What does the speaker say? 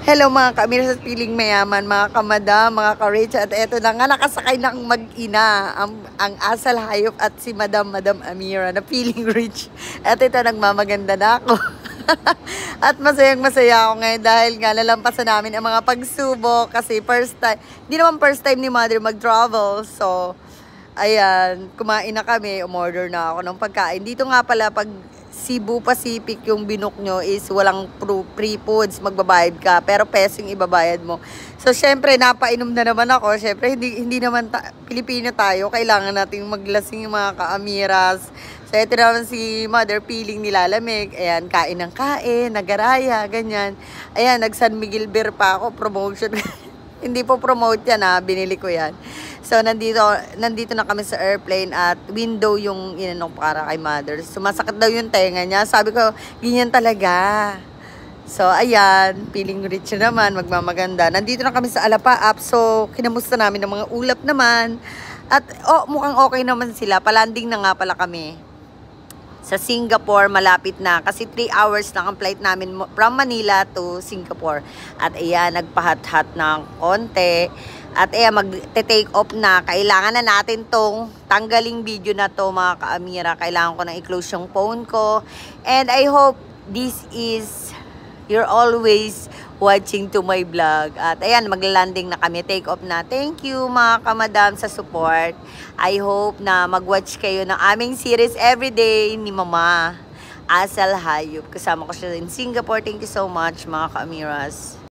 Hello mga ka-Amira sa piling mayaman, mga kamadam, mga ka-rich. At eto na nga, nakasakay ng mag-ina ang asal hayop at si Madam Amira na feeling rich. At ito, nagmamaganda na ako. At masayang-masaya ako ngayon dahil nga lalampasan namin ang mga pagsubok kasi first time, hindi naman first time ni Mother mag-travel. So, ayan, kumain na kami, umorder na ako ng pagkain. Dito nga pala, pag Cebu Pacific yung binook nyo is walang free foods, magbabayad ka, pero pesing ibabayad mo. So, syempre, napainom na naman ako. Syempre, hindi naman Pilipino tayo, kailangan nating maglasing yung mga ka-amiras. So, ito naman si Mother, piling nilalamig. Ayan, kain ng kain, nagaraya, ganyan. Ayan, nag-San Miguel Beer pa ako, promotion. Hindi po promote yan ha, binili ko yan. So, nandito na kami sa airplane at window yung inanong para kay Mother. Sumasakit daw yung tenga niya. Sabi ko, ganyan talaga. So, ayan, feeling rich naman, magmamaganda. Nandito na kami sa Alapaap. So, kinamusta namin ng mga ulap naman. At, mukhang okay naman sila. Palanding na nga pala kami sa Singapore, malapit na. Kasi 3 hours lang ang flight namin from Manila to Singapore. At ayan, nagpahat-hat ng konti. At ayan, mag-take off na. Kailangan na natin tong tanggaling video na to, mga ka-Amira. Kailangan ko na i-close yung phone ko. And I hope this is, you're always watching to my vlog. At ayan, maglalanding na kami. Take off na. Thank you mga kamadam sa support. I hope na mag-watch kayo ng aming series everyday ni Mama Asal Hayop. Kasama ko siya in Singapore. Thank you so much mga ka-Amiras.